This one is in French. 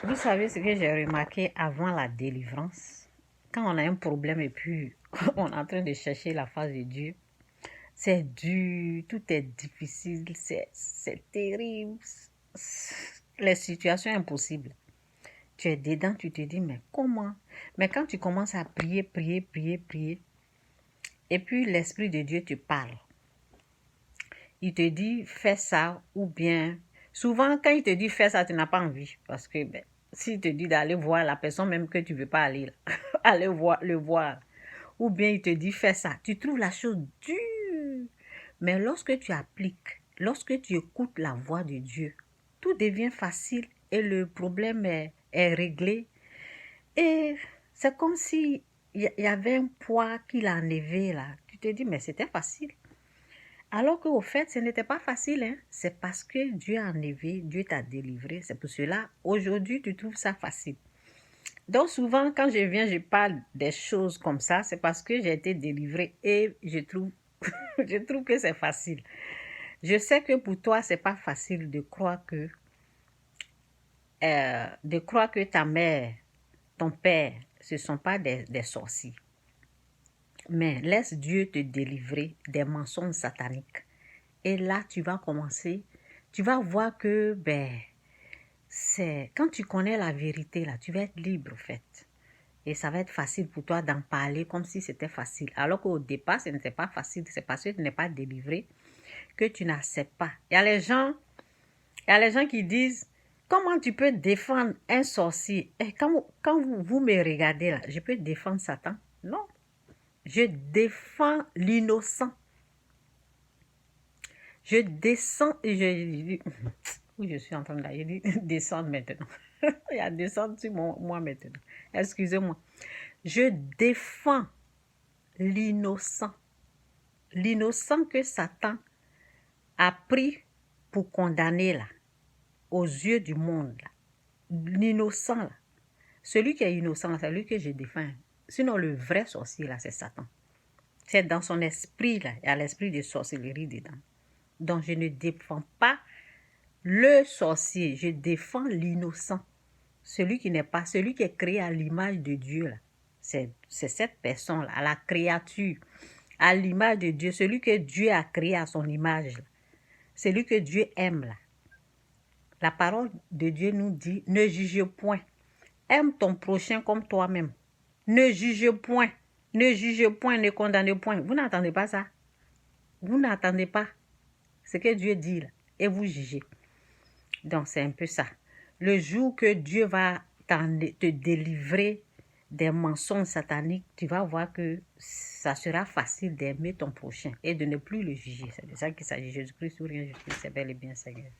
Vous savez ce que j'ai remarqué avant la délivrance? Quand on a un problème et puis on est en train de chercher la face de Dieu, c'est dur, tout est difficile, c'est terrible, les situations impossibles. Tu es dedans, tu te dis, mais comment? Mais quand tu commences à prier, prier, prier, prier, et puis l'Esprit de Dieu te parle, il te dit, fais ça, ou bien, souvent quand il te dit, fais ça, tu n'as pas envie, parce que s'il te dit d'aller voir la personne même que tu ne veux pas aller, là, aller voir, le voir, ou bien il te dit, fais ça, tu trouves la chose dure. Mais lorsque tu appliques, lorsque tu écoutes la voix de Dieu, tout devient facile et le problème est réglé. Et c'est comme si il y avait un poids qu'il a enlevé là. Tu te dis, mais c'était facile. Alors qu'au fait, ce n'était pas facile. Hein? C'est parce que Dieu a enlevé, Dieu t'a délivré. C'est pour cela, aujourd'hui, tu trouves ça facile. Donc souvent, quand je viens, je parle des choses comme ça, c'est parce que j'ai été délivrée et je trouve, je trouve que c'est facile. Je sais que pour toi, c'est pas facile de croire que ta mère, ton père, ce ne sont pas des sorciers. Mais laisse Dieu te délivrer des mensonges sataniques. Et là, tu vas commencer, tu vas voir que, c'est quand tu connais la vérité, là, tu vas être libre, en fait. Et ça va être facile pour toi d'en parler comme si c'était facile. Alors qu'au départ, ce n'était pas facile. C'est parce que tu n'es pas délivré que tu n'acceptes pas. Il y a les gens qui disent, comment tu peux défendre un sorcier? Et quand vous me regardez là, je peux défendre Satan? Non. Je défends l'innocent. Je descends et où je suis en train d'aller, descendre maintenant. Il y a descendre sur moi maintenant. Excusez-moi. Je défends l'innocent. L'innocent que Satan a pris pour condamner là, aux yeux du monde là. L'innocent là. Celui qui est innocent là, c'est lui que je défends. Sinon, le vrai sorcier là, c'est Satan. C'est dans son esprit là, il y a l'esprit de sorcellerie dedans. Donc, je ne défends pas le sorcier, je défends l'innocent. Celui qui n'est pas, celui qui est créé à l'image de Dieu là. C'est cette personne-là, la créature, à l'image de Dieu, celui que Dieu a créé à son image, là. Celui que Dieu aime là. La parole de Dieu nous dit, ne juge point. Aime ton prochain comme toi-même. Ne juge point. Ne juge point, ne condamne point. Vous n'entendez pas ça? Vous n'entendez pas ce que Dieu dit là, et vous jugez. Donc, c'est un peu ça. Le jour que Dieu va te délivrer des mensonges sataniques, tu vas voir que ça sera facile d'aimer ton prochain et de ne plus le juger. C'est de ça qu'il s'agit. Jésus-Christ ou rien, Jésus-Christ, c'est bel et bien Seigneur.